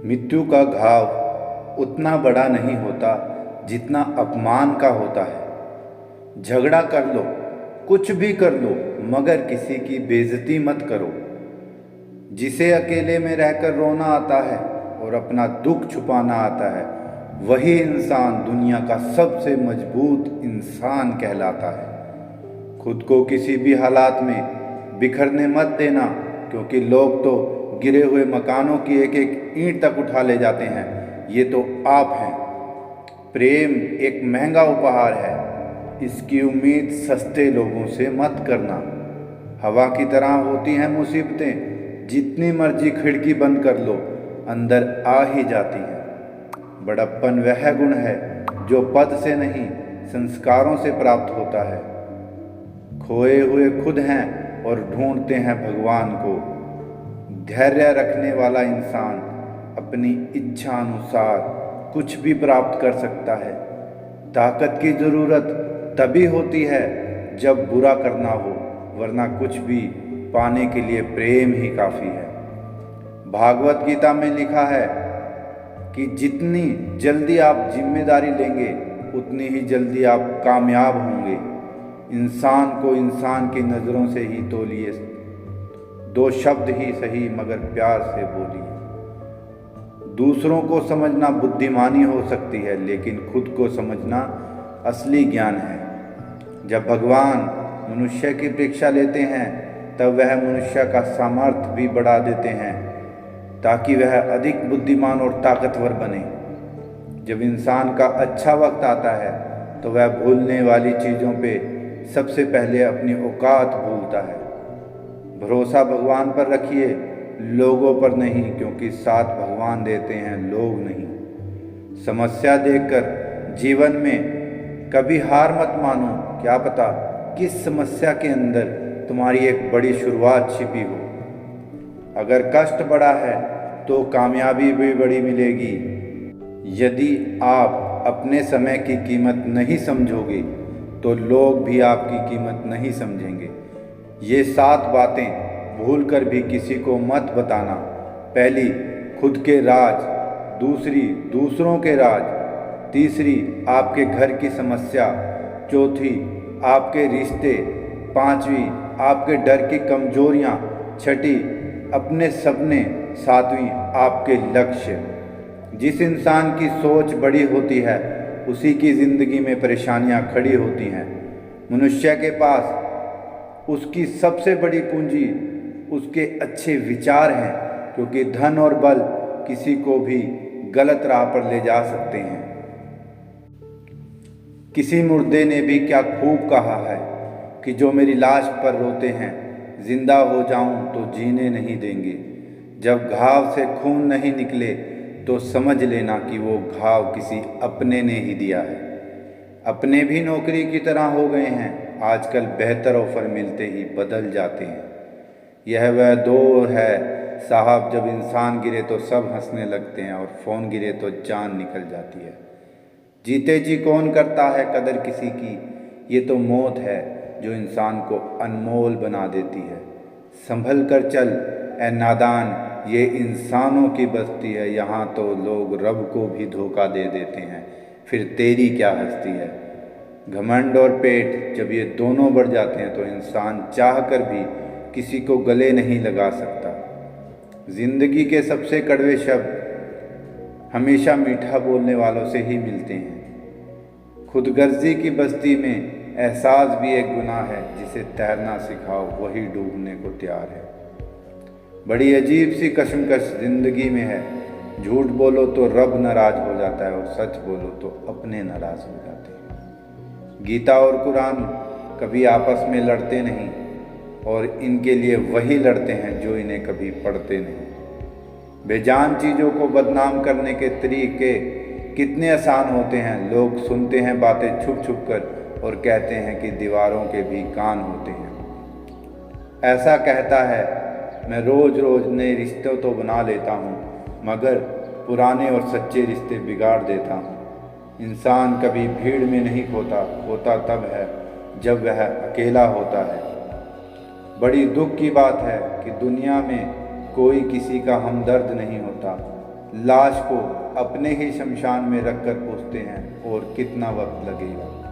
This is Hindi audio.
मृत्यु का घाव उतना बड़ा नहीं होता जितना अपमान का होता है। झगड़ा कर लो, कुछ भी कर लो, मगर किसी की बेइज्जती मत करो। जिसे अकेले में रहकर रोना आता है और अपना दुख छुपाना आता है, वही इंसान दुनिया का सबसे मजबूत इंसान कहलाता है। खुद को किसी भी हालात में बिखरने मत देना, क्योंकि लोग तो गिरे हुए मकानों की एक एक ईंट तक उठा ले जाते हैं, ये तो आप हैं। प्रेम एक महंगा उपहार है, इसकी उम्मीद सस्ते लोगों से मत करना। हवा की तरह होती हैं मुसीबतें, जितनी मर्जी खिड़की बंद कर लो अंदर आ ही जाती हैं। बड़प्पन वह गुण है जो पद से नहीं संस्कारों से प्राप्त होता है। खोए हुए खुद हैं और ढूंढते हैं भगवान को। धैर्य रखने वाला इंसान अपनी इच्छा अनुसार कुछ भी प्राप्त कर सकता है। ताकत की ज़रूरत तभी होती है जब बुरा करना हो, वरना कुछ भी पाने के लिए प्रेम ही काफ़ी है। भागवत गीता में लिखा है कि जितनी जल्दी आप जिम्मेदारी लेंगे उतनी ही जल्दी आप कामयाब होंगे। इंसान को इंसान की नज़रों से ही तोलिए, दो शब्द ही सही मगर प्यार से बोलिए। दूसरों को समझना बुद्धिमानी हो सकती है, लेकिन खुद को समझना असली ज्ञान है। जब भगवान मनुष्य की परीक्षा लेते हैं तब वह मनुष्य का सामर्थ्य भी बढ़ा देते हैं, ताकि वह अधिक बुद्धिमान और ताकतवर बने। जब इंसान का अच्छा वक्त आता है तो वह भूलने वाली चीज़ों पे सबसे पहले अपनी औकात भूलता है। भरोसा भगवान पर रखिए, लोगों पर नहीं, क्योंकि साथ भगवान देते हैं, लोग नहीं। समस्या देखकर जीवन में कभी हार मत मानो, क्या पता किस समस्या के अंदर तुम्हारी एक बड़ी शुरुआत छिपी हो। अगर कष्ट बड़ा है तो कामयाबी भी बड़ी मिलेगी। यदि आप अपने समय की कीमत नहीं समझोगे तो लोग भी आपकी कीमत नहीं समझेंगे। ये 7 बातें भूलकर भी किसी को मत बताना। पहली, खुद के राज। दूसरी, दूसरों के राज। तीसरी, आपके घर की समस्या। चौथी, आपके रिश्ते। पांचवी, आपके डर की कमजोरियां। छठी, अपने सपने। सातवीं, आपके लक्ष्य। जिस इंसान की सोच बड़ी होती है उसी की ज़िंदगी में परेशानियां खड़ी होती हैं। मनुष्य के पास उसकी सबसे बड़ी पूंजी उसके अच्छे विचार हैं, क्योंकि धन और बल किसी को भी गलत राह पर ले जा सकते हैं। किसी मुर्दे ने भी क्या खूब कहा है कि जो मेरी लाश पर रोते हैं, जिंदा हो जाऊं तो जीने नहीं देंगे। जब घाव से खून नहीं निकले तो समझ लेना कि वो घाव किसी अपने ने ही दिया है। अपने भी नौकरी की तरह हो गए हैं, आजकल बेहतर ऑफर मिलते ही बदल जाते हैं। यह वह दौर है साहब जब इंसान गिरे तो सब हंसने लगते हैं और फ़ोन गिरे तो जान निकल जाती है। जीते जी कौन करता है कदर किसी की, ये तो मौत है जो इंसान को अनमोल बना देती है। संभल कर चल ए नादान, ये इंसानों की बस्ती है, यहाँ तो लोग रब को भी धोखा दे देते हैं, फिर तेरी क्या हस्ती है। घमंड और पेट जब ये दोनों बढ़ जाते हैं तो इंसान चाह कर भी किसी को गले नहीं लगा सकता। जिंदगी के सबसे कड़वे शब्द हमेशा मीठा बोलने वालों से ही मिलते हैं। खुदगर्जी की बस्ती में एहसास भी एक गुनाह है, जिसे तैरना सिखाओ वही डूबने को तैयार है। बड़ी अजीब सी कशमकश जिंदगी में है, झूठ बोलो तो रब नाराज हो जाता है और सच बोलो तो अपने नाराज हो जाते हैं। गीता और कुरान कभी आपस में लड़ते नहीं, और इनके लिए वही लड़ते हैं जो इन्हें कभी पढ़ते नहीं। बेजान चीज़ों को बदनाम करने के तरीके कितने आसान होते हैं। लोग सुनते हैं बातें छुप छुप कर और कहते हैं कि दीवारों के भी कान होते हैं। ऐसा कहता है, मैं रोज़ रोज़ नए रिश्ते तो बना लेता हूँ, मगर पुराने और सच्चे रिश्ते बिगाड़ देता हूँ। इंसान कभी भीड़ में नहीं होता तब है जब वह अकेला होता है। बड़ी दुख की बात है कि दुनिया में कोई किसी का हमदर्द नहीं होता, लाश को अपने ही शमशान में रखकर पूछते हैं और कितना वक्त लगेगा।